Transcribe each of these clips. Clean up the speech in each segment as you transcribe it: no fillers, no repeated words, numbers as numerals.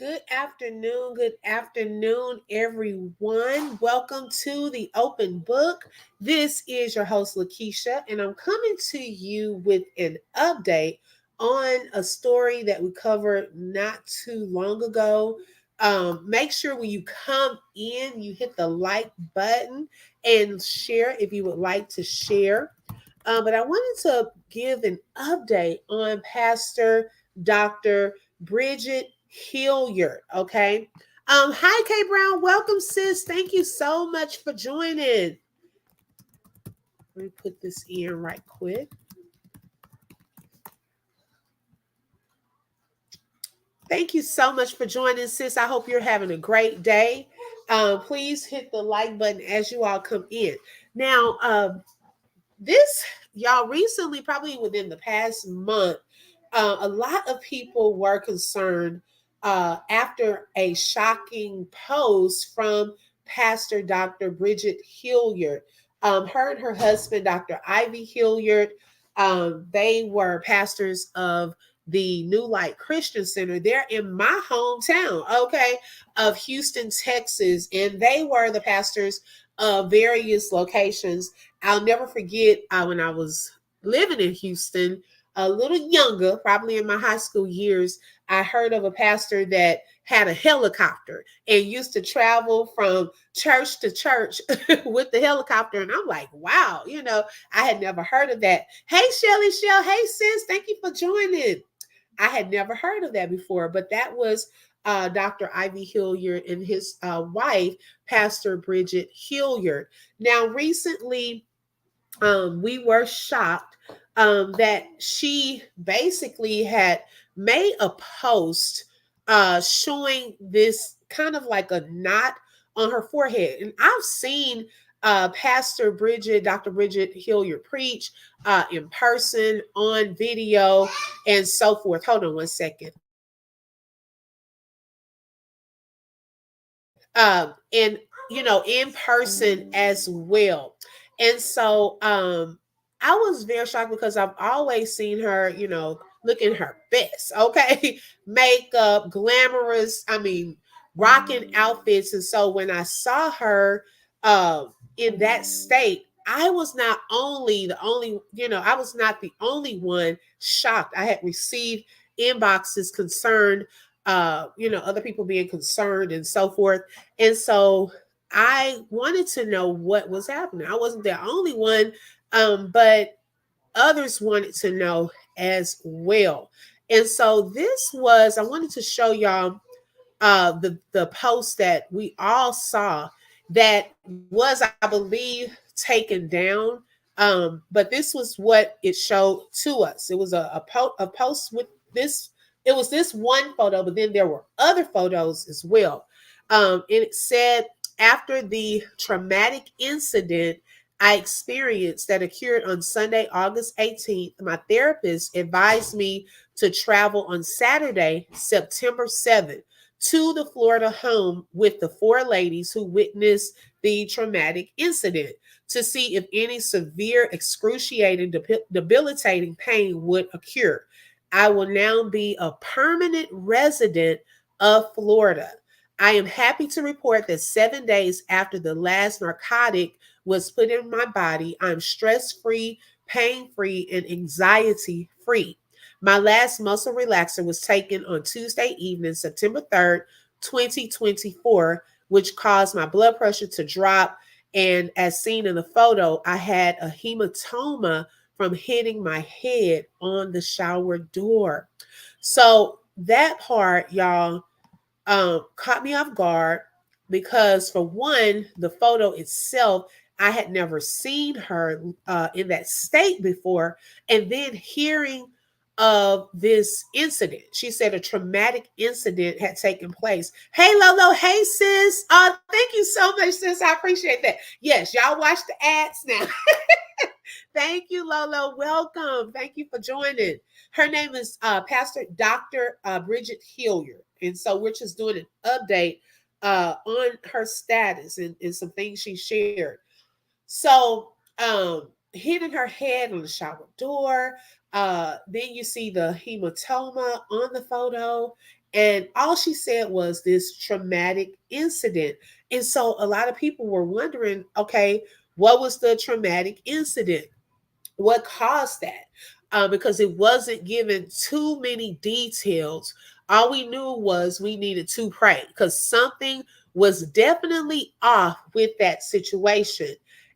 Good afternoon, everyone. Welcome to the Open Book. This is your host, Lakeisha, and I'm coming to you with an update on a story that we covered not too long ago. Make sure when you come in, you hit the like button and share if you would like to share. But I wanted to give an update on Pastor Dr. Bridget Hilliard. Okay. Hi, Kay Brown. Welcome, sis. Thank you so much for joining. Let me put this in right quick. Thank you so much for joining, sis. I hope you're having a great day. Please hit the like button as you all come in. Now, this, y'all, recently, probably within the past month, a lot of people were concerned after a shocking post from Pastor Dr. Bridget Hilliard. Her and her husband, Dr. Ivy Hilliard, they were pastors of the New Light Christian Center. They're in my hometown, okay, of Houston, Texas, and they were the pastors of various locations. I'll never forget when I was living in Houston, a little younger, probably in my high school years, I heard of a pastor that had a helicopter and used to travel from church to church with the helicopter. And I'm like, wow, I had never heard of that. Hey, Shelly Shell. Hey, sis. Thank you for joining. I had never heard of that before, but that was Dr. Ivy Hilliard and his wife, Pastor Bridget Hilliard. Now, recently, we were shocked that she basically had made a post showing this kind of like a knot on her forehead. And I've seen Dr. Bridget Hilliard preach in person, on video, and so forth. Hold on one second. And in person as well. And so I was very shocked because I've always seen her, looking her best, okay? Makeup, glamorous, rocking outfits. And so when I saw her in that state, I was not I was not the only one shocked. I had received inboxes concerned, other people being concerned and so forth. And so I wanted to know what was happening. I wasn't the only one, but others wanted to know as well. And so I wanted to show y'all the post that we all saw that was, I believe, taken down. But this was what it showed to us. It was a post with this. It was this one photo, but then there were other photos as well. And it said, after the traumatic incident I experienced that occurred on Sunday, August 18th, my therapist advised me to travel on Saturday, September 7th, to the Florida home with the four ladies who witnessed the traumatic incident to see if any severe, excruciating, debilitating pain would occur. I will now be a permanent resident of Florida. I am happy to report that 7 days after the last narcotic was put in my body, I'm stress-free, pain-free, and anxiety-free. My last muscle relaxer was taken on Tuesday evening, September 3rd, 2024, which caused my blood pressure to drop. And as seen in the photo, I had a hematoma from hitting my head on the shower door. So that part, y'all, caught me off guard because, for one, the photo itself, I had never seen her in that state before. And then hearing of this incident, she said a traumatic incident had taken place. Hey, Lolo. Hey, sis. Thank you so much, sis. I appreciate that. Yes, y'all watch the ads now. Thank you, Lolo. Welcome. Thank you for joining. Her name is Pastor Dr. Bridget Hilliard. And so we're just doing an update on her status and some things she shared. So hitting her head on the shower door. Then you see the hematoma on the photo. And all she said was this traumatic incident. And so a lot of people were wondering, okay, what was the traumatic incident? What caused that? Because it wasn't given too many details. All we knew was we needed to pray because something was definitely off with that situation.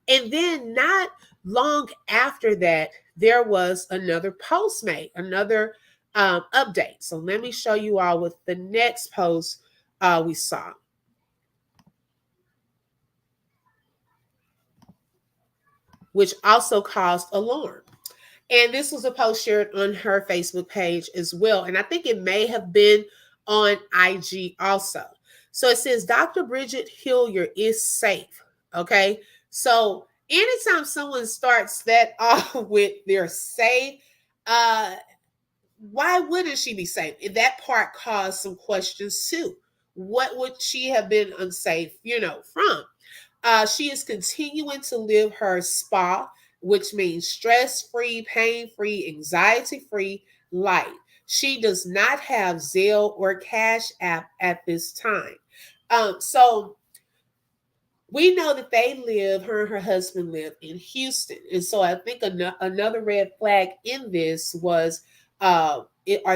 And then, not long after that, there was another post made, another update. So, let me show you all what the next post we saw, which also caused alarm. And this was a post shared on her Facebook page as well. And I think it may have been on IG also. So it says Dr. Bridget Hilliard is safe. Okay. So anytime someone starts that off with they're safe, uh, why wouldn't she be safe? And that part caused some questions too. What would she have been unsafe, from? She is continuing to live her spa, which means stress free, pain free, anxiety free life. She does not have Zelle or Cash App at this time. So we know that her and her husband live in Houston. And so I think another red flag in this was are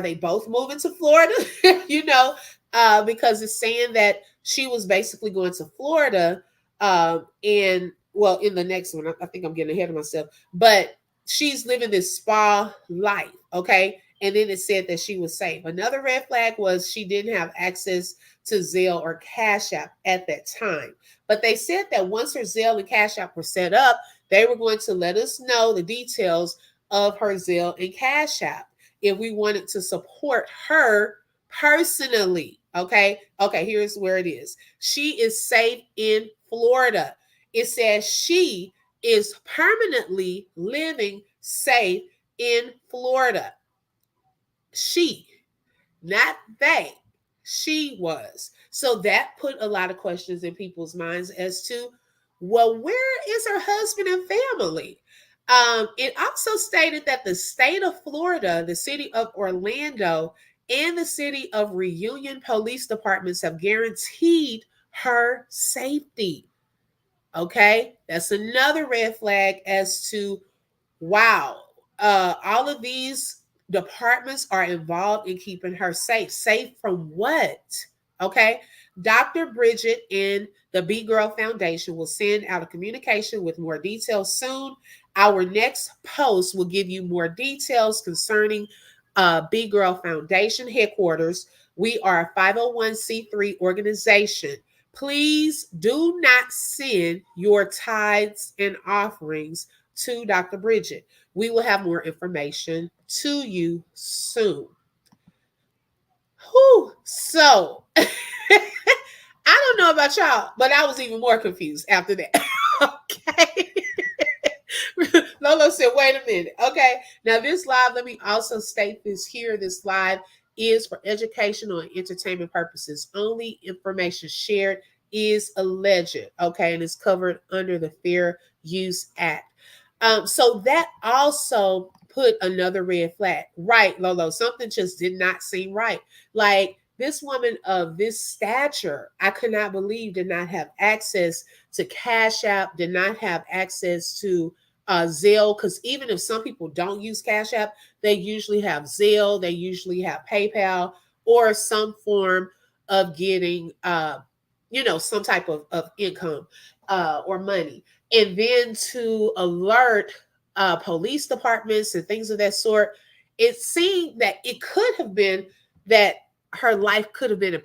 they both moving to Florida? Because it's saying that she was basically going to Florida. And well, in the next one, I think I'm getting ahead of myself, but she's living this spa life. Okay. And then it said that she was safe. Another red flag was she didn't have access to Zelle or Cash App at that time. But they said that once her Zelle and Cash App were set up, they were going to let us know the details of her Zelle and Cash App if we wanted to support her personally. Okay. Okay. Here's where it is. She is safe in Florida. It says she is permanently living safe in Florida. She, not they. She was. So that put a lot of questions in people's minds as to, well, where is her husband and family? It also stated that the state of Florida, the city of Orlando, and the city of Reunion police departments have guaranteed her safety. Okay, that's another red flag as to, wow, all of these departments are involved in keeping her safe. Safe from what? Okay. Dr. Bridget and the B Girl Foundation will send out a communication with more details soon. Our next post will give you more details concerning B Girl Foundation headquarters. We are a 501c3 organization. Please do not send your tithes and offerings to Dr. Bridget. We will have more information to you soon. Whew. So, I don't know about y'all, but I was even more confused after that. Okay. Lolo said, wait a minute. Okay. Now, this live, let me also state this here. This live is for educational and entertainment purposes. Only information shared is alleged. Okay. And is covered under the Fair Use Act. So that also put another red flag. Right, Lolo. Something just did not seem right. Like this woman of this stature, I could not believe did not have access to Cash App, did not have access to Zelle. Because even if some people don't use Cash App, they usually have Zelle, they usually have PayPal, or some form of getting, some type of income or money. And then to alert police departments and things of that sort, it seemed that it could have been that her life could have been in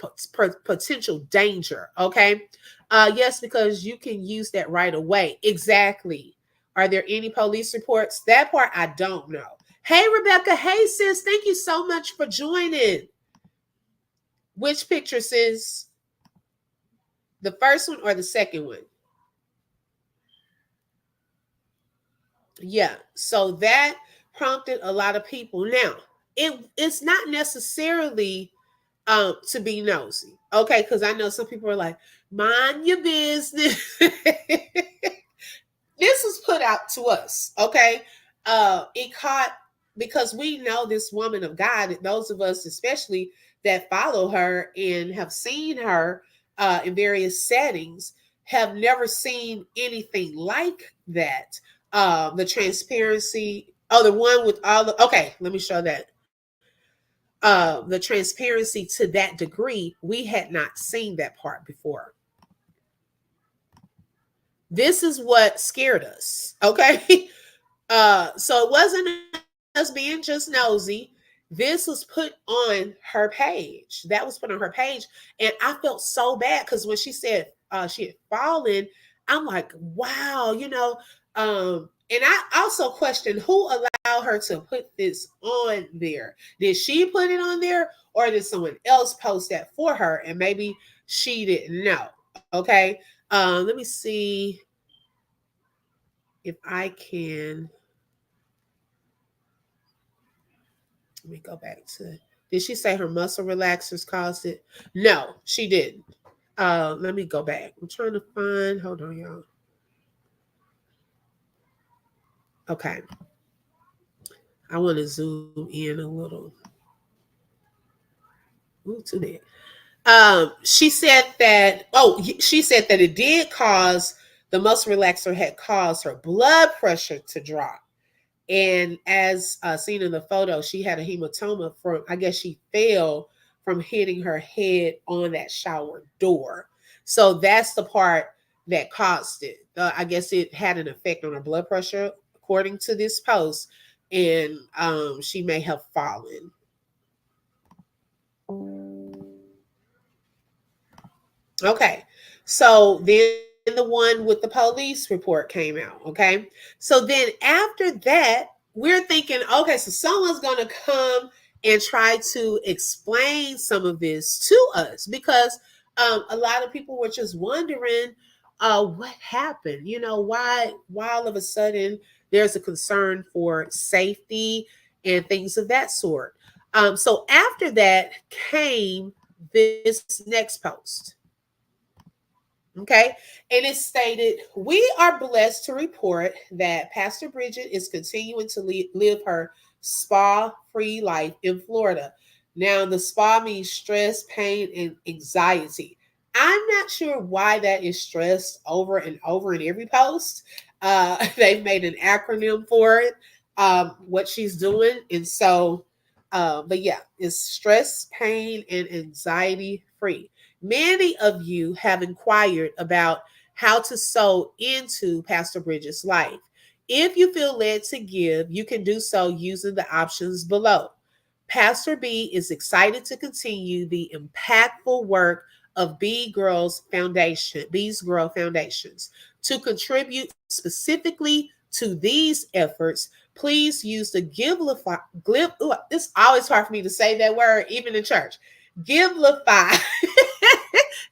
potential danger. Okay. Yes, because you can use that right away. Exactly. Are there any police reports? That part I don't know. Hey, Rebecca. Hey, sis. Thank you so much for joining. Which picture, sis? The first one or the second one? Yeah. So that prompted a lot of people. Now, it's not necessarily to be nosy. Okay, because I know some people are like, mind your business. This was put out to us. Okay. It caught because we know this woman of God, those of us especially that follow her and have seen her in various settings have never seen anything like that. The transparency. Oh, the one with all the. Okay, let me show that. The transparency to that degree, we had not seen that part before. This is what scared us. Okay. So it wasn't us being just nosy. This was put on her page. That was put on her page. And I felt so bad because when she said she had fallen, I'm like, wow, and I also questioned who allowed her to put this on there. Did she put it on there or did someone else post that for her? And maybe she didn't know. Okay. Let me see if I can. Let me go back to. Did she say her muscle relaxers caused it? No, she didn't. Let me go back. I'm trying to find. Hold on, y'all. Okay. I want to zoom in a little. Ooh, too big. She said that. Oh, she said that it did cause the muscle relaxer had caused her blood pressure to drop. And as seen in the photo, she had a hematoma from, I guess she fell from hitting her head on that shower door. So that's the part that caused it. I guess it had an effect on her blood pressure, according to this post, and she may have fallen. Okay. So then the one with the police report came out. Okay. So then after that, we're thinking, okay, so someone's going to come and try to explain some of this to us because a lot of people were just wondering what happened. Why all of a sudden there's a concern for safety and things of that sort. So after that came this next post. Okay. And it stated, we are blessed to report that Pastor Bridget is continuing to live her spa free life in Florida. Now, the spa means stress, pain, and anxiety. I'm not sure why that is stressed over and over in every post. They've made an acronym for it, what she's doing. And so, but yeah, it's stress, pain, and anxiety free. Many of you have inquired about how to sow into Pastor Bridget's life. If you feel led to give, you can do so using the options below. Pastor B is excited to continue the impactful work of Bees Grow Foundations. To contribute specifically to these efforts, please use the it's always hard for me to say that word, even in church. Givelify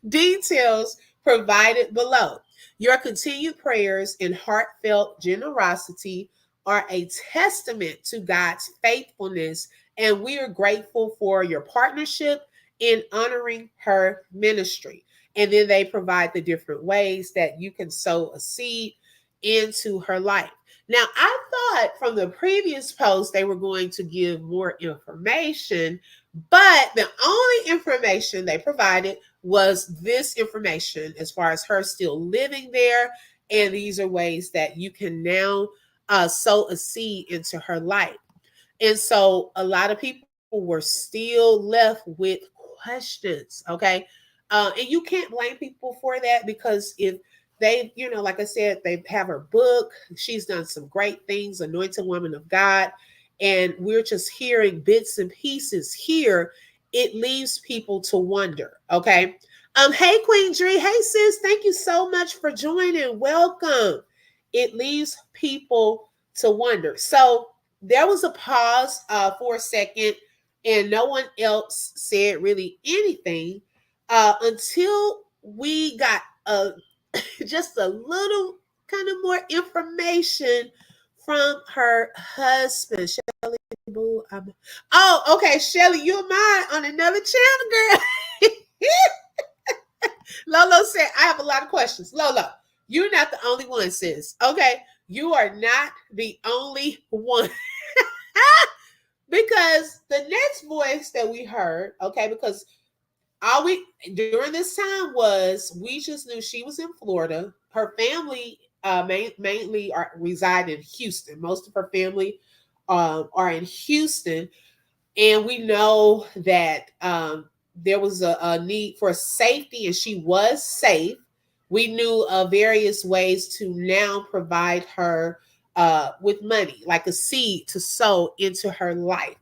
details provided below. Your continued prayers and heartfelt generosity are a testament to God's faithfulness, and we are grateful for your partnership in honoring her ministry. And then they provide the different ways that you can sow a seed into her life. Now, I thought from the previous post they were going to give more information, but the only information they provided was this information as far as her still living there. And these are ways that you can now sow a seed into her life. And so a lot of people were still left with questions. Okay. And you can't blame people for that because if they, like I said, they have her book, she's done some great things, anointed woman of God. And we're just hearing bits and pieces here. It leaves people to wonder. Okay. Hey, Queen Dree. Hey, sis. Thank you so much for joining. Welcome. It leaves people to wonder. So there was a pause for a second, and no one else said really anything until we got just a little kind of more information from her husband, Shelly Boo. Oh, okay, Shelly, you're mine on another channel, girl. Lolo said, I have a lot of questions. Lolo, you're not the only one, sis. Okay, you are not the only one. because the next voice that we heard, okay, because all we during this time was we just knew she was in Florida. Her family mainly reside in Houston. Most of her family are in Houston, and we know that there was a need for safety, and she was safe. We knew various ways to now provide her with money, like a seed to sow into her life.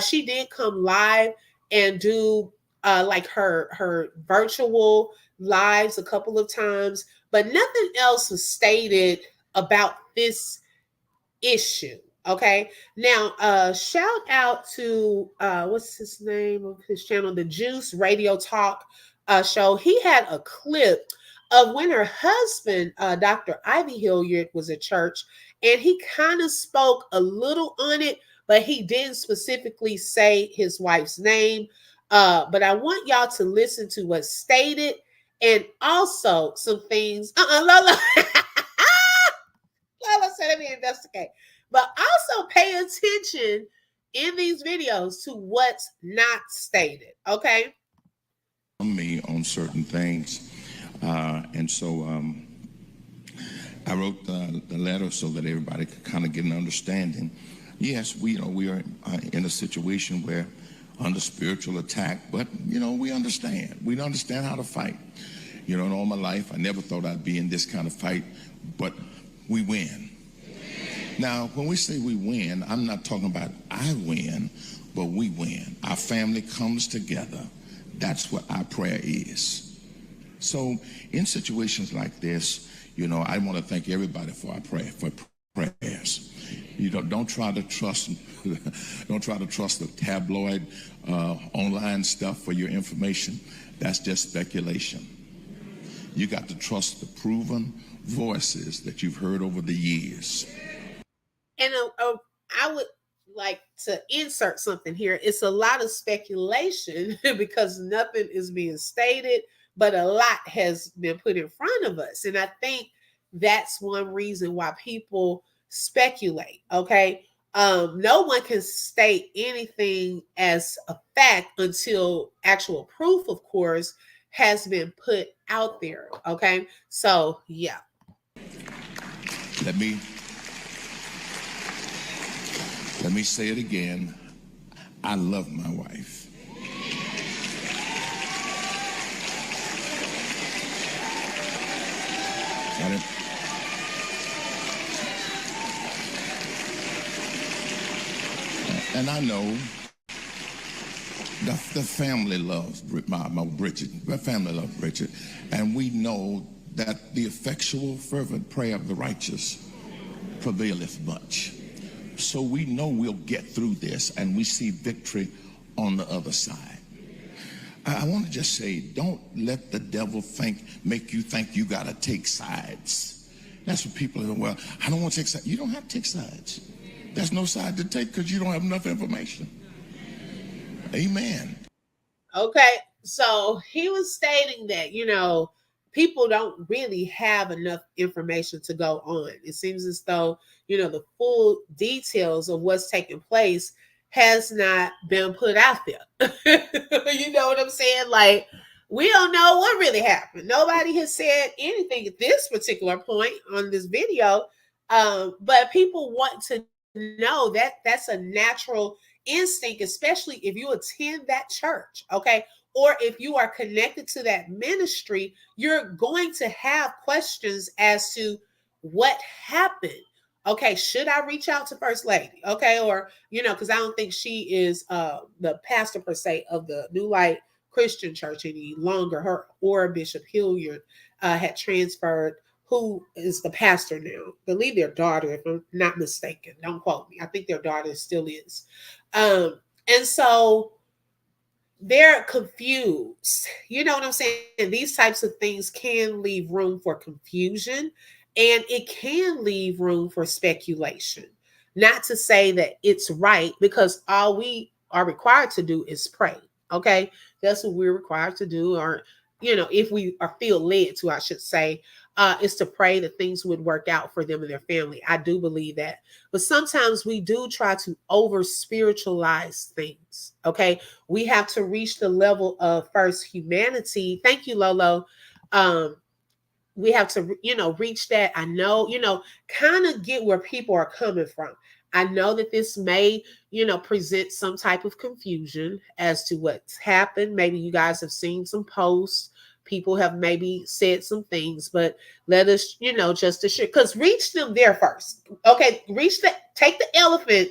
She did come live and do like her virtual lives a couple of times, but nothing else was stated about this issue. Okay. Now, shout out to what's his name of his channel, the Juice Radio Talk show. He had a clip of when her husband, Dr. Ivy Hilliard, was at church, and he kind of spoke a little on it, but he didn't specifically say his wife's name. But I want y'all to listen to what's stated, and also some things. Lola. Lola said, let me investigate. But also pay attention in these videos to what's not stated, okay? Me on certain things. And so I wrote the letter so that everybody could kind of get an understanding. Yes, we are in a situation where under spiritual attack, but, we understand. We understand how to fight. In all my life, I never thought I'd be in this kind of fight, but we win. Now, when we say we win, I'm not talking about I win, but we win. Our family comes together. That's what our prayer is. So in situations like this, I want to thank everybody for our prayers. Don't try to trust the tabloid online stuff for your information. That's just speculation. You got to trust the proven voices that you've heard over the years. And I would like to insert something here. It's a lot of speculation because nothing is being stated, but a lot has been put in front of us. And I think that's one reason why people speculate, okay? No one can state anything as a fact until actual proof, of course, has been put out there, okay? So, yeah. Let me say it again. I love my wife. Got it? And I know the family loves my Bridget. The family loves Bridget. And we know that the effectual, fervent prayer of the righteous prevaileth much. So we know we'll get through this, and we see victory on the other side. I want to just say, don't let the devil make you think you got to take sides. That's what people are, well, I don't want to take sides. You don't have to take sides. There's no side to take because you don't have enough information. Amen. Okay, so he was stating that, people don't really have enough information to go on. It seems as though, the full details of what's taking place has not been put out there. You know what I'm saying? Like, we don't know what really happened. Nobody has said anything at this particular point on this video. But people want to know that that's a natural instinct, especially if you attend that church, okay? Or if you are connected to that ministry, you're going to have questions as to what happened. Okay, should I reach out to First Lady? Okay, or, because I don't think she is the pastor per se of the New Light Christian Church any longer. Her or Bishop Hilliard had transferred, who is the pastor now. I believe their daughter, if I'm not mistaken. Don't quote me. I think their daughter still is. And so they're confused. You know what I'm saying? These types of things can leave room for confusion, and it can leave room for speculation. Not to say that it's right, because all we are required to do is pray. Okay, that's what we're required to do, or if we are feel led to, I should say. is to pray that things would work out for them and their family. I do believe that. But sometimes we do try to over spiritualize things. Okay. We have to reach the level of first humanity. Thank you, Lolo. We have to, reach that. I know, kind of get where people are coming from. I know that this may, present some type of confusion as to what's happened. Maybe you guys have seen some posts. People have maybe said some things, but let us, just to share, because reach them there first. Okay, take the elephant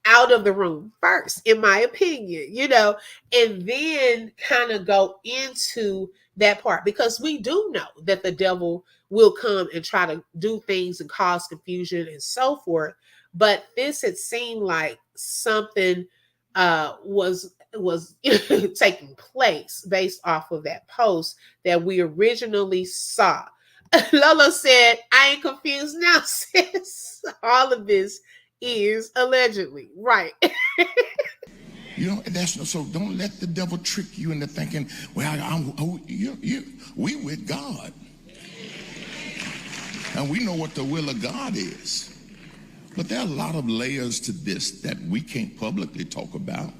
out of the room first, in my opinion, and then kind of go into that part, because we do know that the devil will come and try to do things and cause confusion and so forth. But this had seemed like something was taking place based off of that post that we originally saw. Lolo said, I ain't confused now, sis. All of this is allegedly right. So don't let the devil trick you into thinking, well, we with God. And we know what the will of God is. But there are a lot of layers to this that we can't publicly talk about.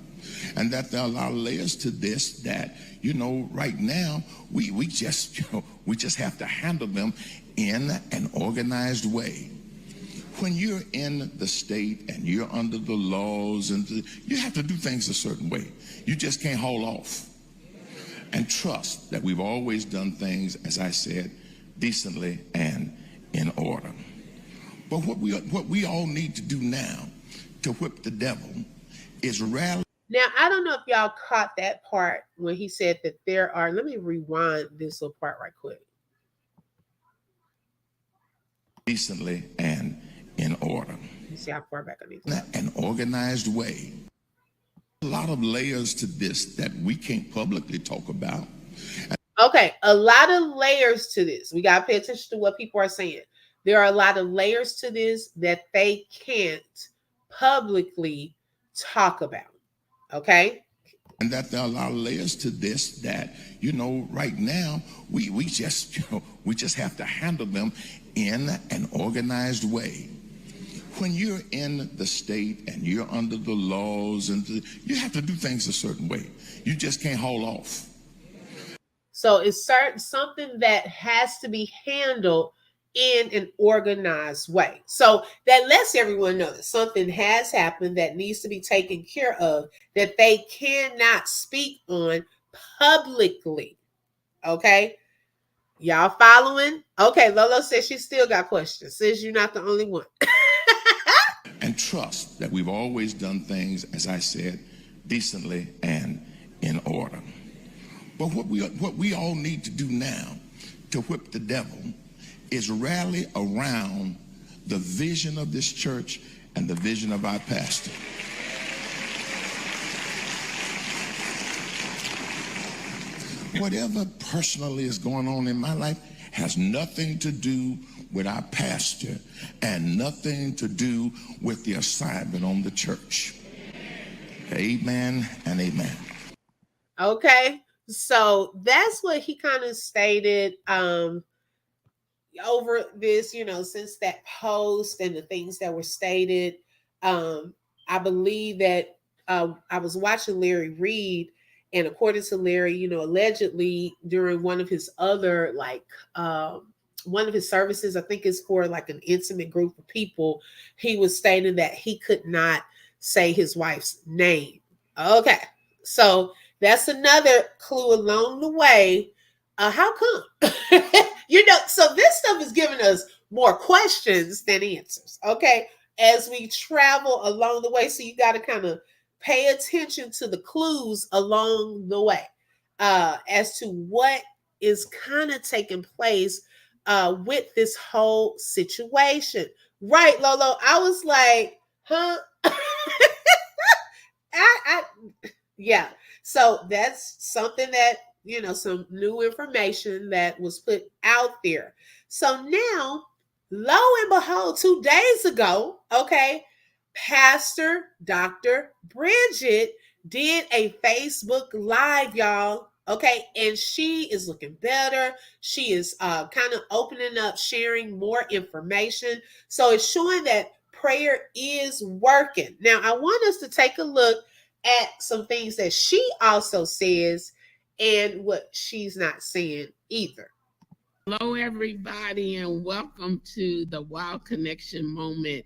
And that there are a lot of layers to this that, right now, we just have to handle them in an organized way. When you're in the state and you're under the laws, and you have to do things a certain way. You just can't haul off. And trust that we've always done things, as I said, decently and in order. But what we all need to do now to whip the devil is rally. Now, I don't know if y'all caught that part when he said that there are, let me rewind this little part right quick. Decently and in order. Let me see how far back I need to. An organized way. A lot of layers to this that we can't publicly talk about. Okay, a lot of layers to this. We got to pay attention to what people are saying. There are a lot of layers to this that they can't publicly talk about. Okay? And that there are a lot of layers to this that, right now, we just have to handle them in an organized way. When you're in the state and you're under the laws, and you have to do things a certain way. You just can't haul off. So it's something that has to be handled in an organized way. So that lets everyone know that something has happened that needs to be taken care of, that they cannot speak on publicly. Okay? Y'all following? Okay, Lolo says she still got questions. Says you're not the only one. And trust that we've always done things, as I said, decently and in order. But what we all need to do now to whip the devil is rally around the vision of this church and the vision of our pastor. Whatever personally is going on in my life has nothing to do with our pastor and nothing to do with the assignment on the church. Amen and amen. Okay, so that's what he kind of stated over this, since that post and the things that were stated. I believe that I was watching Larry Reed, and according to Larry, allegedly during one of his other, one of his services, I think it's for like an intimate group of people, he was stating that he could not say his wife's name. Okay, so that's another clue along the way. How come? So this stuff is giving us more questions than answers, okay, as we travel along the way. So you got to kind of pay attention to the clues along the way as to what is kind of taking place with this whole situation. Right, Lolo? I was like, huh? Yeah. So that's something that, some new information that was put out there. So now, lo and behold, 2 days ago, okay, Pastor Dr. Bridget did a Facebook Live, y'all. Okay, and she is looking better. She is kind of opening up, sharing more information. So it's showing that prayer is working. Now, I want us to take a look at some things that she also says and what she's not saying either. Hello, everybody, and welcome to the Wow Connection Moment.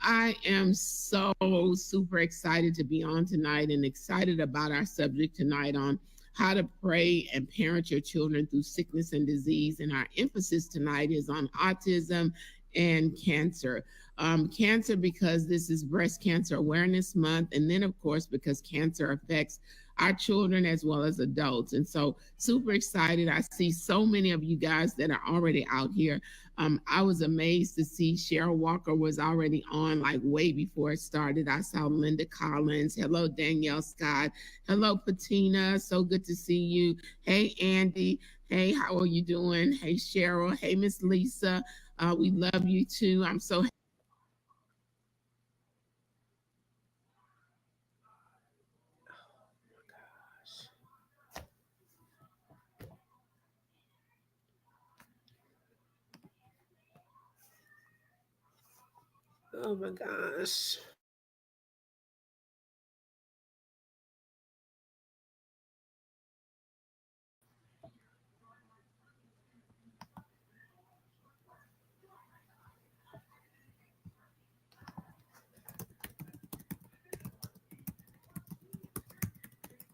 I am so super excited to be on tonight and excited about our subject tonight on how to pray and parent your children through sickness and disease. And our emphasis tonight is on autism and cancer. Cancer, because this is Breast Cancer Awareness Month, and then, of course, because cancer affects our children as well as adults. And so, super excited. I see so many of you guys that are already out here. I was amazed to see Cheryl Walker was already on like way before it started. I saw Linda Collins. Hello, Danielle Scott. Hello, Patina. So good to see you. Hey, Andy. Hey, how are you doing? Hey, Cheryl. Hey, Miss Lisa. We love you too. I'm so Oh my gosh.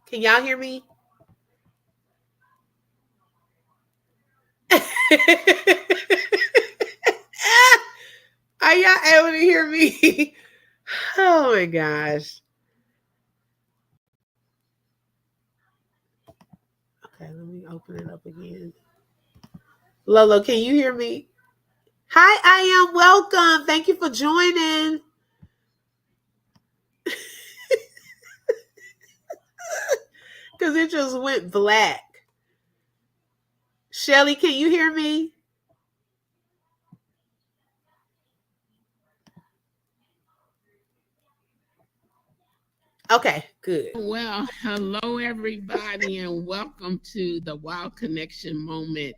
Can y'all hear me? Are y'all able to hear me? Oh my gosh. Okay, let me open it up again. Lolo, can you hear me? Hi, I am welcome. Thank you for joining. Because it just went black. Shelly, can you hear me? Okay, good. well. Hello, everybody, and welcome to the Wow Connection Moment.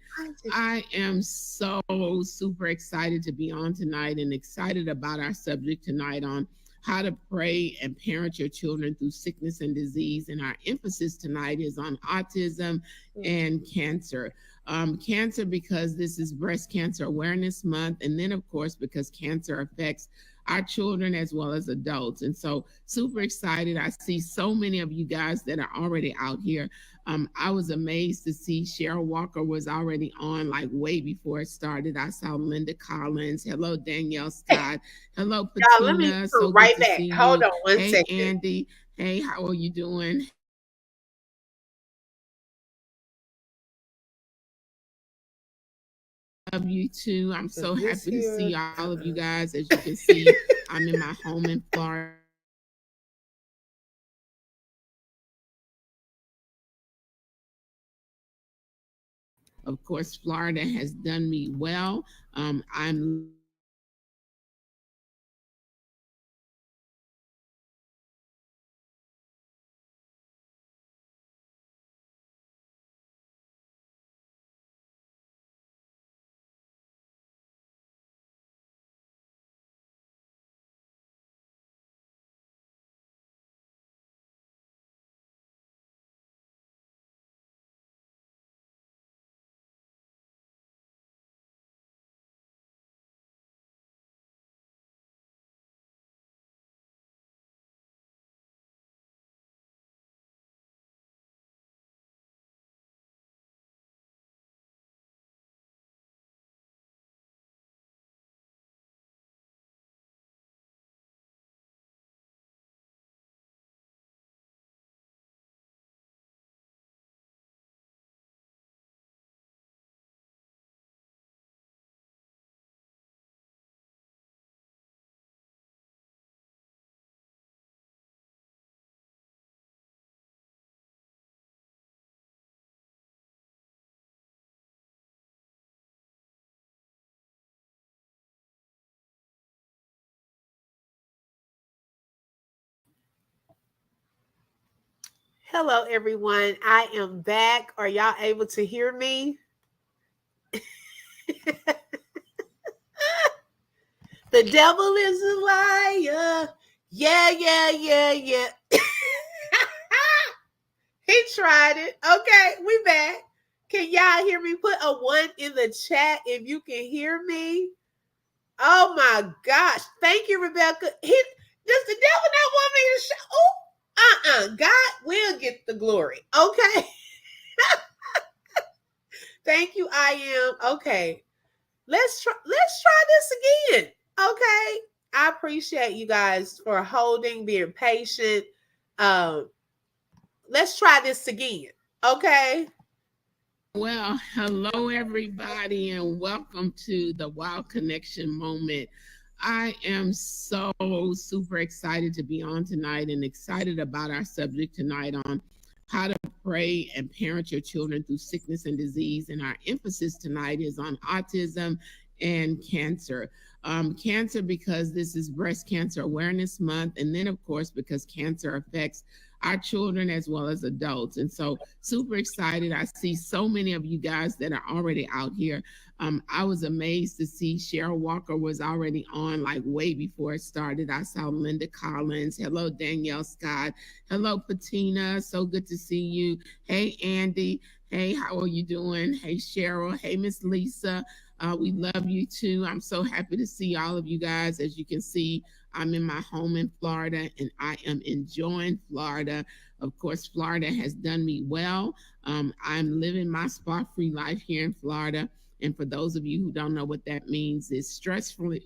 I am so super excited to be on tonight and excited about our subject tonight on how to pray and parent your children through sickness and disease. And our emphasis tonight is on autism and cancer. Cancer, because this is Breast Cancer Awareness Month, and then, of course, because cancer affects our children as well as adults. And so, super excited. I see so many of you guys that are already out here. I was amazed to see Cheryl Walker was already on like way before it started. I saw Linda Collins. Hello, Danielle Scott. Hello, Y'all, let me Patina. come So good right to back. see Hold you. on one Hey, second. Andy. Hey, how are you doing? Love you too. I'm Is so this happy to here? see all of you guys. As you can see, I'm in my home in Florida. Of course, Florida has done me well. I'm Hello, everyone. I am back. Are y'all able to hear me? The devil is a liar. Yeah, yeah, yeah, yeah. He tried it. Okay, we back. Can y'all hear me? Put a 1 in the chat if you can hear me. Oh my gosh. Thank you, Rebecca. Does the devil not want me to show? God will get the glory. Okay. Thank you, I am. Okay. Let's try this again. Okay. I appreciate you guys for holding, being patient. Um, let's try this again. Okay. Well, hello, everybody, and welcome to the Wow Connection Moment. I am so super excited to be on tonight and excited about our subject tonight on how to pray and parent your children through sickness and disease. And our emphasis tonight is on autism and cancer. Cancer, because this is Breast Cancer Awareness Month, and then, of course, because cancer affects our children as well as adults. And so, super excited. I see so many of you guys that are already out here. I was amazed to see Cheryl Walker was already on like way before it started. I saw Linda Collins. Hello, Danielle Scott. Hello, Patina. So good to see you. Hey, Andy. Hey, how are you doing? Hey, Cheryl. Hey, Miss Lisa. We love you too. I'm so happy to see all of you guys. As you can see, I'm in my home in Florida and I am enjoying Florida. Of course, Florida has done me well. I'm living my spot-free life here in Florida. And for those of you who don't know what that means, it's stress-free,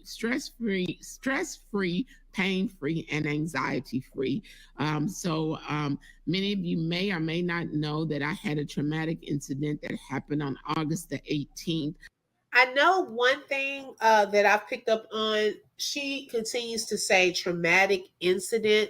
pain-free, and anxiety-free. Many of you may or may not know that I had a traumatic incident that happened on August the 18th. I know one thing that I've picked up on. She continues to say traumatic incident.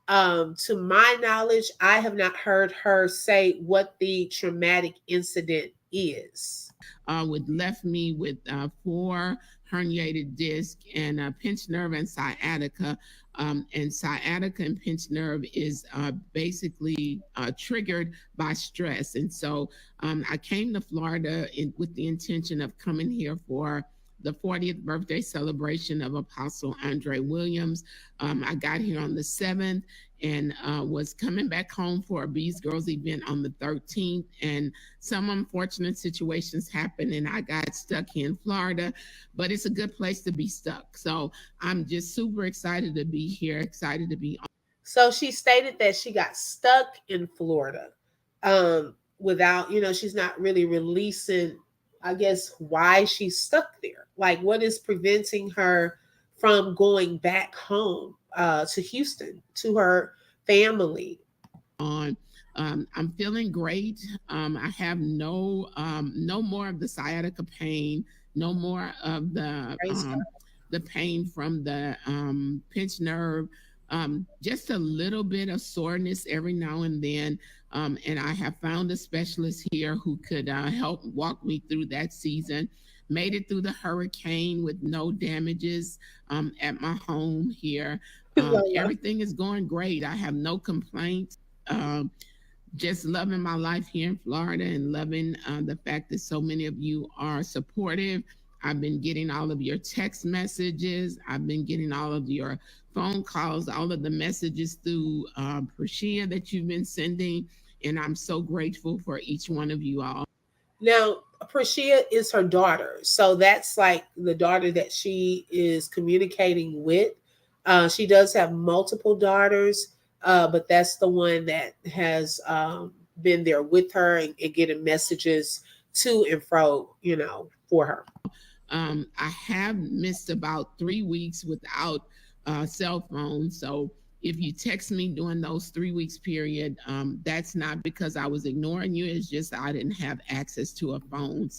To my knowledge, I have not heard her say what the traumatic incident is. Would left me with 4 herniated discs and pinched nerve and sciatica. And sciatica and pinched nerve is basically triggered by stress. And so I came to Florida with the intention of coming here for the 40th birthday celebration of Apostle Andre Williams. I got here on the 7th and was coming back home for a Bees Girls event on the 13th. And some unfortunate situations happened and I got stuck here in Florida, but it's a good place to be stuck. So I'm just super excited to be here, excited to be on. So she stated that she got stuck in Florida without, she's not really releasing, I guess, why she's stuck there. Like, what is preventing her from going back home to Houston to her family? I'm feeling great. I have no more of the sciatica pain, no more of the pain from the pinched nerve. Just a little bit of soreness every now and then. And I have found a specialist here who could help walk me through that season. Made it through the hurricane with no damages at my home here. Everything is going great. I have no complaints. Just loving my life here in Florida and loving the fact that so many of you are supportive. I've been getting all of your text messages. I've been getting all of your phone calls, all of the messages through Prashia that you've been sending. And I'm so grateful for each one of you all. Now, Prashia is her daughter. So that's like the daughter that she is communicating with. She does have multiple daughters, but that's the one that has been there with her and getting messages to and fro, for her. I have missed about 3 weeks without cell phone. So if you text me during those 3 weeks period, that's not because I was ignoring you. It's just I didn't have access to a phone.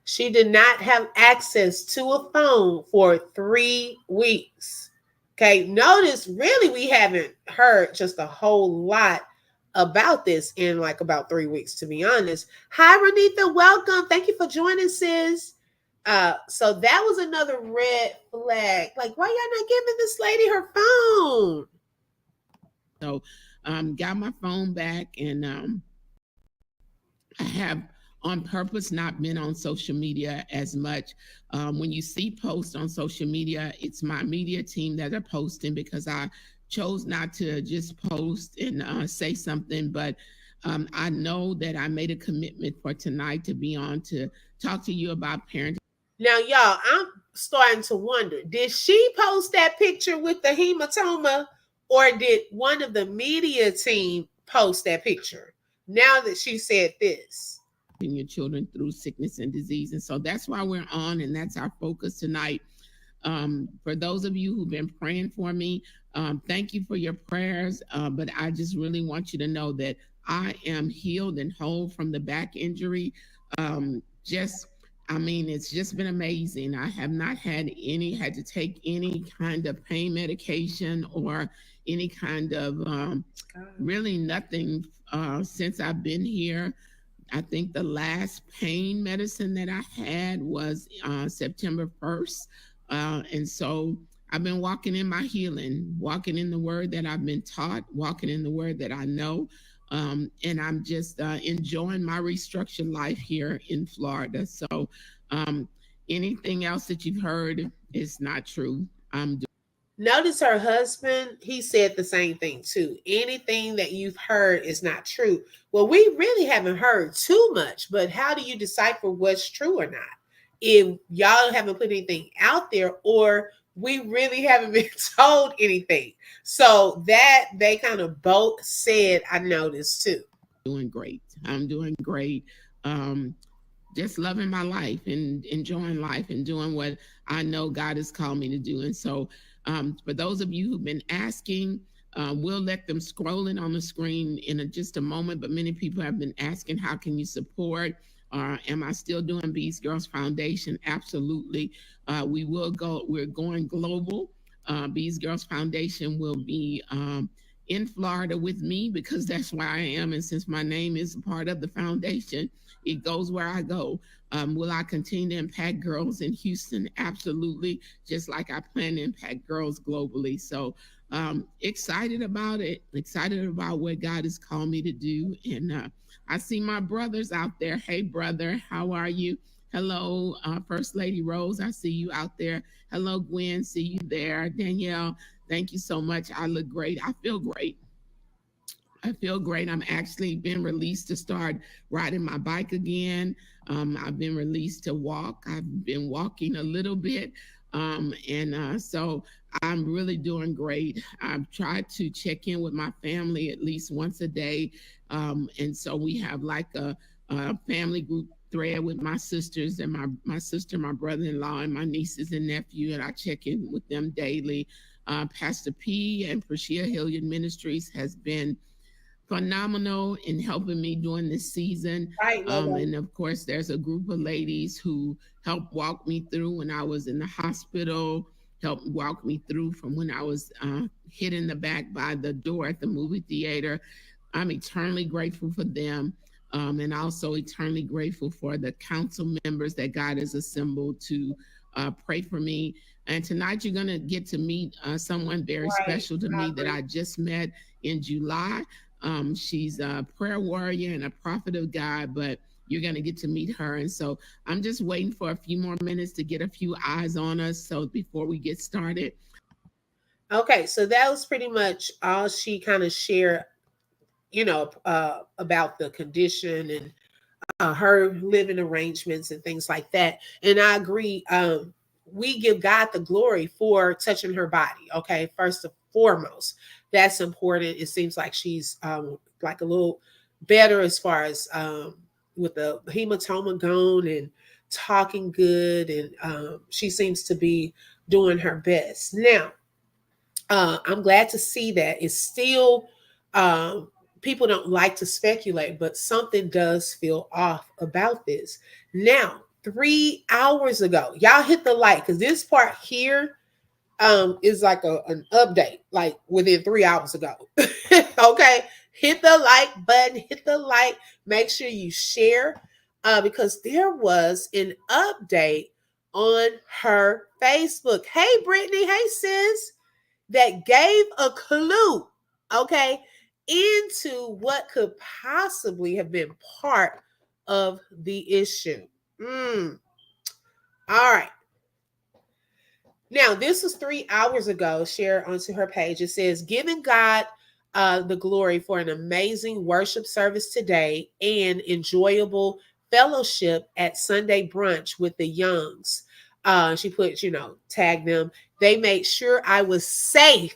She did not have access to a phone for 3 weeks. Okay, notice really we haven't heard just a whole lot about this in like about 3 weeks, to be honest. Hi, Renitha, welcome. Thank you for joining, sis. So that was another red flag. Like, why y'all not giving this lady her phone? So got my phone back, and I have on purpose not been on social media as much. When you see posts on social media, it's my media team that are posting, because I chose not to just post and say something, but I know that I made a commitment for tonight to be on to talk to you about parenting. Now, y'all, I'm starting to wonder, did she post that picture with the hematoma, or did one of the media team post that picture? Now that she said this. Your children through sickness and disease. And so that's why we're on, and that's our focus tonight. For those of you who've been praying for me, thank you for your prayers. But I just really want you to know that I am healed and whole from the back injury. It's just been amazing. I have not had to take any kind of pain medication or any kind of really nothing since I've been here. I think the last pain medicine that I had was September 1st. And so I've been walking in my healing, walking in the word that I've been taught, walking in the word that I know. And I'm just enjoying my restructured life here in Florida. So anything else that you've heard is not true. Notice her husband, he said the same thing too. Anything that you've heard is not true. Well, we really haven't heard too much, but how do you decipher what's true or not? If y'all haven't put anything out there, or we really haven't been told anything. So that they kind of both said, I noticed too. Doing great. I'm doing great. Just loving my life and enjoying life and doing what I know God has called me to do. And so for those of you who've been asking, we'll let them scrolling on the screen in just a moment, but many people have been asking, how can you support? Am I still doing Bees Girls Foundation? Absolutely. We're going global. Bees Girls Foundation will be in Florida with me, because that's where I am. And since my name is a part of the foundation, it goes where I go. Will I continue to impact girls in Houston? Absolutely. Just like I plan to impact girls globally. So excited about it, excited about what God has called me to do. And I see my brothers out there. Hey, brother, how are you? Hello, First Lady Rose. I see you out there. Hello, Gwen. See you there. Danielle, thank you so much. I look great. I feel great. I'm actually been released to start riding my bike again. I've been released to walk. I've been walking a little bit. So I'm really doing great. I've tried to check in with my family at least once a day. And so we have like a family group thread with my sisters and my sister, my brother-in-law, and my nieces and nephew, and I check in with them daily. Pastor P and Bridget Hilliard Ministries has been phenomenal in helping me during this season. Right. And of course, there's a group of ladies who helped walk me through when I was in the hospital, helped walk me through from when I was hit in the back by the door at the movie theater. I'm eternally grateful for them. And also eternally grateful for the council members that God has assembled to pray for me. And tonight you're going to get to meet someone very special to me that I just met in July. She's a prayer warrior and a prophet of God, but you're going to get to meet her. And so I'm just waiting for a few more minutes to get a few eyes on us. So before we get started. Okay, so that was pretty much all she kind of shared, about the condition and her living arrangements and things like that. And I agree. We give God the glory for touching her body. Okay, first and foremost, that's important. It seems like she's like a little better as far as with the hematoma gone and talking good, and she seems to be doing her best. Now, I'm glad to see that. It's still people don't like to speculate, but something does feel off about this. Now, 3 hours ago, y'all hit the like, because this part here is like an update, like within 3 hours ago. Okay, hit the like button, hit the like, make sure you share, because there was an update on her Facebook. Hey, Brittany, hey, sis, that gave a clue. Okay, into what could possibly have been part of the issue. All right. Now, this was 3 hours ago, shared onto her page. It says, giving God the glory for an amazing worship service today and enjoyable fellowship at Sunday brunch with the Youngs. She put, tag them. They made sure I was safe.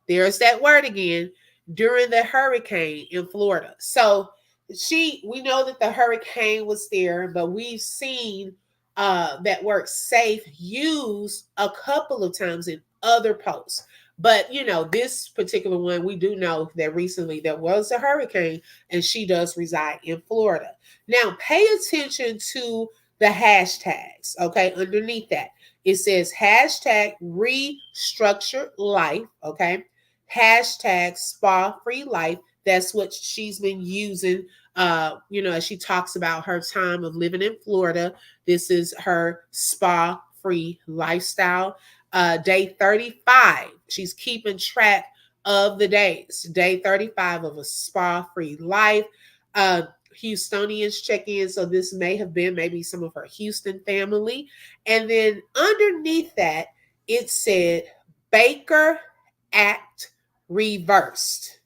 There's that word again, during the hurricane in Florida. So we know that the hurricane was there, but we've seen that word safe used a couple of times in other posts. But this particular one, we do know that recently there was a hurricane, and she does reside in Florida. Now, pay attention to the hashtags, okay? Underneath that, it says hashtag restructured life, okay? Hashtag spa free life. That's what she's been using, as she talks about her time of living in Florida. This is her spa free lifestyle. Day 35, she's keeping track of the days. Day 35 of a spa free life. Houstonians check in, so this may have been maybe some of her Houston family. And then underneath that, it said Baker Act reversed.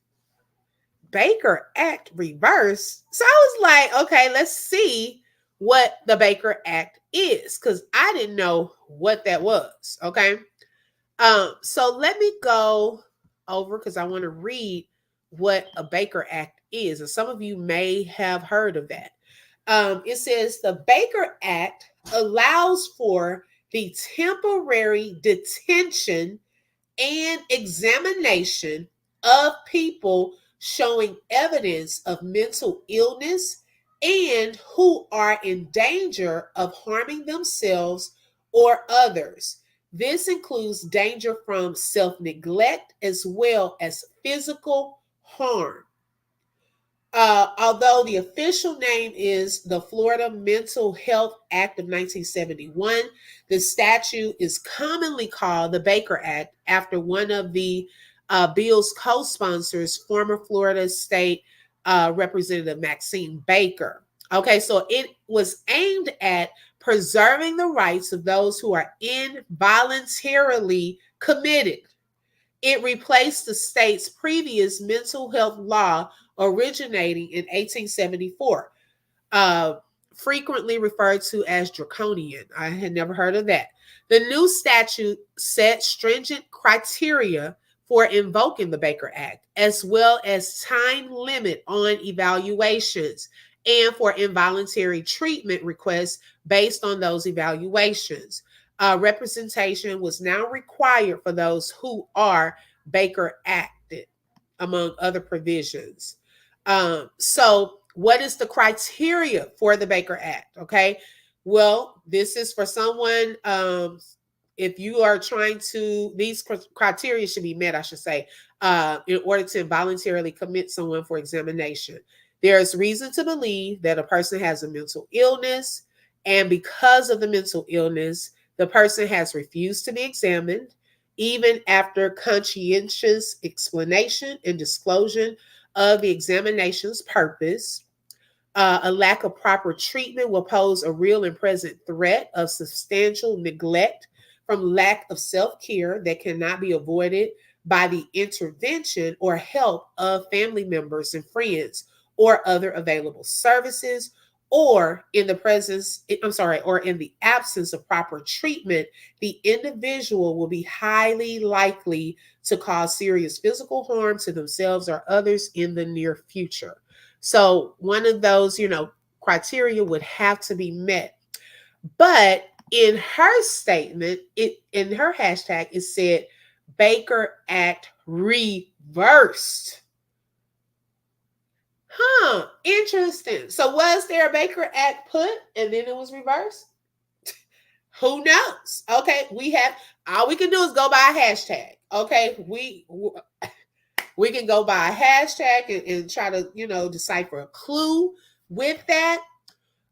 Baker Act reversed. So I was like, okay, let's see what the Baker Act is, because I didn't know what that was. Okay. So let me go over, because I want to read what a Baker Act is. And some of you may have heard of that. It says the Baker Act allows for the temporary detention and examination of people showing evidence of mental illness and who are in danger of harming themselves or others. This includes danger from self-neglect as well as physical harm. Although the official name is the Florida Mental Health Act of 1971, the statute is commonly called the Baker Act after one of the bill's co-sponsors, former Florida State Representative Maxine Baker. Okay, so it was aimed at preserving the rights of those who are involuntarily committed. It replaced the state's previous mental health law originating in 1874, frequently referred to as draconian. I had never heard of that. The new statute set stringent criteria for invoking the Baker Act, as well as time limit on evaluations and for involuntary treatment requests based on those evaluations. Representation was now required for those who are Baker Acted, among other provisions. So what is the criteria for the Baker Act? Okay. Well, this is for someone, if you are trying to, these criteria should be met, I should say, in order to voluntarily commit someone for examination. There is reason to believe that a person has a mental illness, and because of the mental illness, the person has refused to be examined, even after conscientious explanation and disclosure of the examination's purpose. A lack of proper treatment will pose a real and present threat of substantial neglect from lack of self-care that cannot be avoided by the intervention or help of family members and friends or other available services, or in the absence of proper treatment, the individual will be highly likely to cause serious physical harm to themselves or others in the near future. So one of those, criteria would have to be met. But in her statement, in her hashtag, it said Baker Act reversed. Interesting. So was there a Baker Act put and then it was reversed? Who knows? Okay, all we can do is go by a hashtag. Okay, we can go by a hashtag and try to, decipher a clue with that.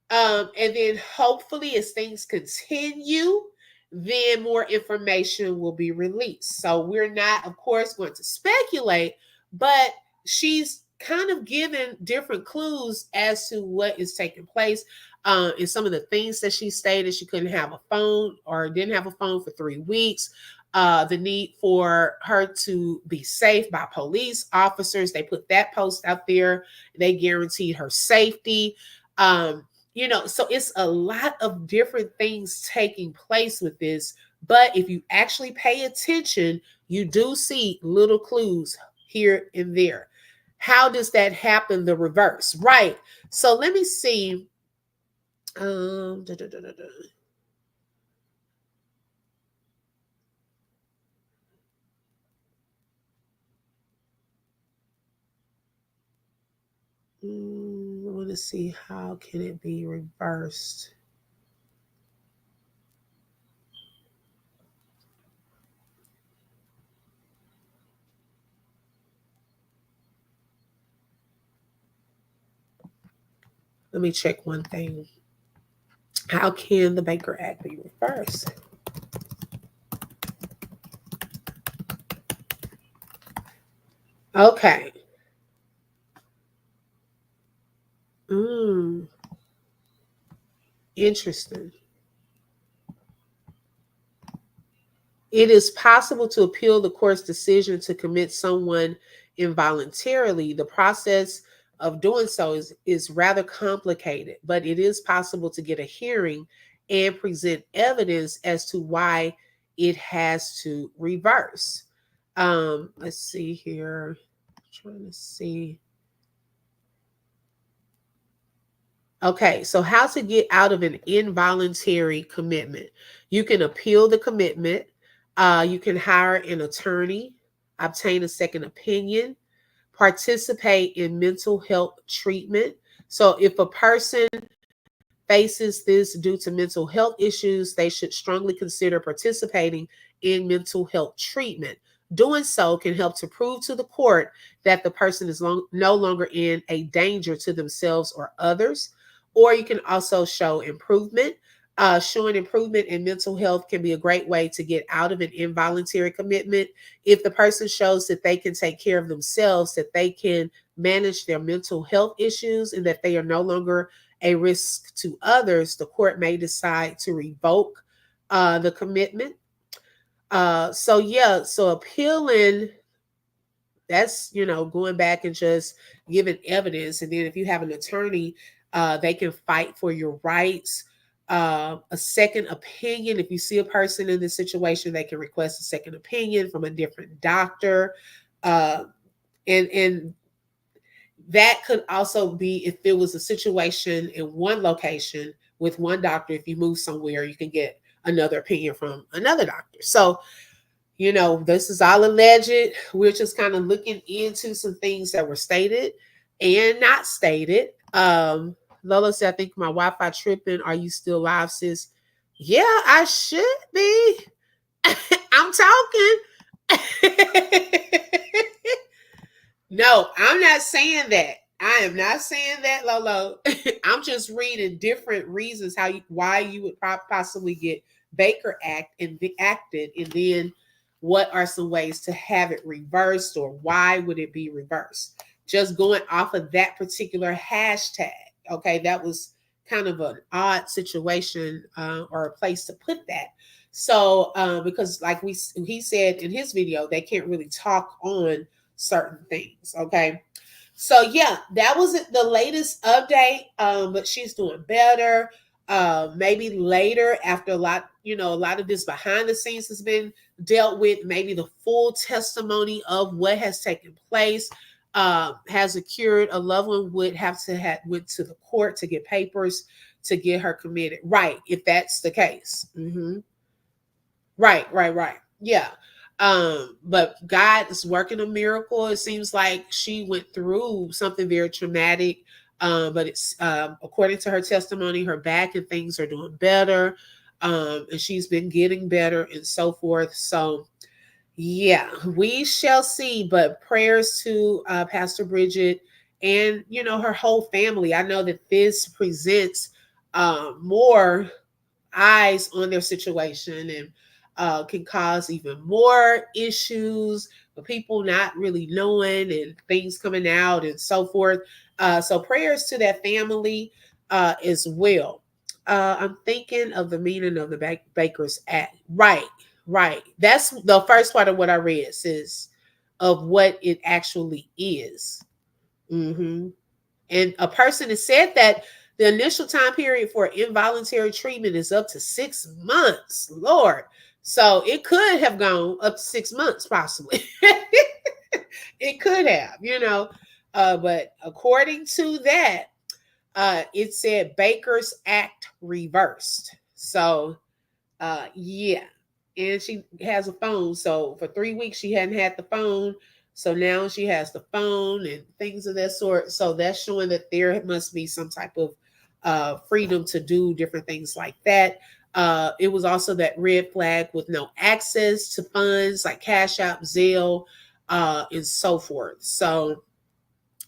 And then hopefully as things continue, then more information will be released. So we're not, of course, going to speculate but she's kind of given different clues as to what is taking place. And some of the things that she stated, she couldn't have a phone or didn't have a phone for 3 weeks. The need for her to be safe by police officers. They put that post out there. They guaranteed her safety. So it's a lot of different things taking place with this. But if you actually pay attention, you do see little clues here and there. How does that happen? The reverse, right? So let me see. Da, da, da, da, da. I want to see how can it be reversed. Let me check one thing. How can the Baker Act be reversed? Okay. Interesting. It is possible to appeal the court's decision to commit someone involuntarily. The process of doing so is rather complicated, but it is possible to get a hearing and present evidence as to why it has to reverse. Let's see here. I'm trying to see. Okay, so how to get out of an involuntary commitment. You can appeal the commitment. You can hire an attorney, obtain a second opinion, participate in mental health treatment. So if a person faces this due to mental health issues, they should strongly consider participating in mental health treatment. Doing so can help to prove to the court that the person is no longer in a danger to themselves or others. Or you can also show improvement. Showing improvement in mental health can be a great way to get out of an involuntary commitment. If the person shows that they can take care of themselves, that they can manage their mental health issues, and that they are no longer a risk to others, the court may decide to revoke the commitment. So appealing, that's, going back and just giving evidence. And then if you have an attorney, they can fight for your rights. A second opinion, if you see a person in this situation, they can request a second opinion from a different doctor. And that could also be if there was a situation in one location with one doctor. If you move somewhere, you can get another opinion from another doctor. So, this is all alleged. We're just kind of looking into some things that were stated and not stated. Lola said, I think my Wi-Fi tripping. Are you still live, sis? Yeah, I should be. I'm talking. No, I'm not saying that. I am not saying that, Lolo. I'm just reading different reasons why you would possibly get Baker Act and acted, and then what are some ways to have it reversed, or why would it be reversed? Just going off of that particular hashtag. Okay, that was kind of an odd situation or a place to put that. So because like he said in his video, they can't really talk on certain things. Okay. So yeah, that was the latest update. But she's doing better. Maybe later, after a lot of this behind the scenes has been dealt with, maybe the full testimony of what has taken place has occurred. A loved one would have to went to the court to get papers to get her committed. Right. If that's the case. Mm-hmm. Right. Yeah. But God is working a miracle. It seems like she went through something very traumatic. But it's according to her testimony, her back and things are doing better. And she's been getting better and so forth. So yeah, we shall see. But prayers to Pastor Bridget and her whole family. I know that this presents more eyes on their situation, and can cause even more issues for people not really knowing and things coming out and so forth. So prayers to that family as well. I'm thinking of the meaning of the Baker's Act. Right, right. That's the first part of what I read, says of what it actually is. Mm-hmm. And a person has said that the initial time period for involuntary treatment is up to 6 months. Lord. So it could have gone up to 6 months, possibly. It could have, but according to that, it said Baker's Act reversed. So, yeah. And she has a phone. So for 3 weeks, she hadn't had the phone. So now she has the phone and things of that sort. So that's showing that there must be some type of freedom to do different things like that. It was also that red flag with no access to funds like Cash App, Zelle, and so forth. So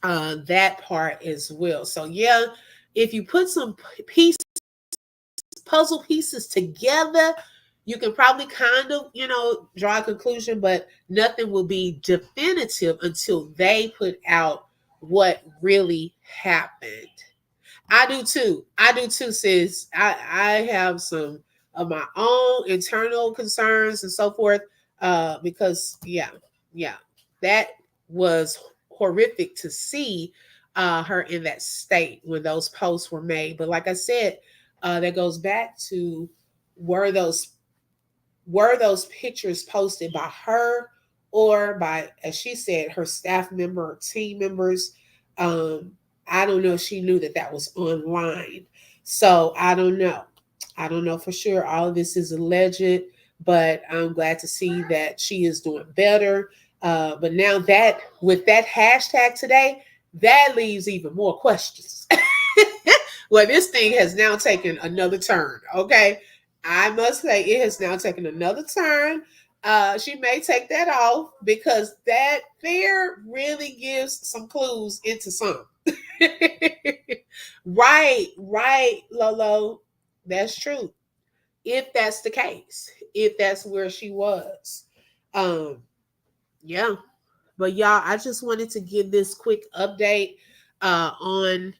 that part as well. So yeah, if you put some puzzle pieces together, you can probably kind of, draw a conclusion, but nothing will be definitive until they put out what really happened. I do too. Sis. I have some of my own internal concerns and so forth. Because yeah, that was horrific to see her in that state when those posts were made. But like I said, that goes back to were those pictures posted by her or by, as she said, her staff member or team members. I don't know if she knew that was online. So I don't know. I don't know for sure. All of this is alleged, but I'm glad to see that she is doing better. But now that with that hashtag today, that leaves even more questions. Well, this thing has now taken another turn. Okay. I must say it has now taken another turn. She may take that off because that there really gives some clues into some. Right, Lolo. That's true. If that's the case, if that's where she was. Yeah. But y'all, I just wanted to give this quick update on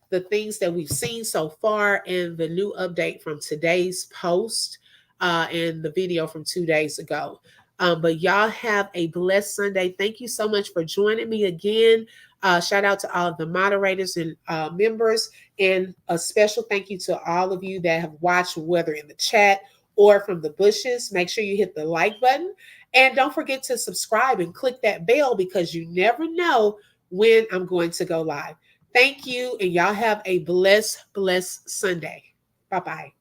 the things that we've seen so far and the new update from today's post and the video from 2 days ago. But y'all have a blessed Sunday. Thank you so much for joining me again. Shout out to all of the moderators and members, and a special thank you to all of you that have watched, whether in the chat or from the bushes. Make sure you hit the like button, and don't forget to subscribe and click that bell because you never know when I'm going to go live. Thank you, and y'all have a blessed Sunday. Bye-bye.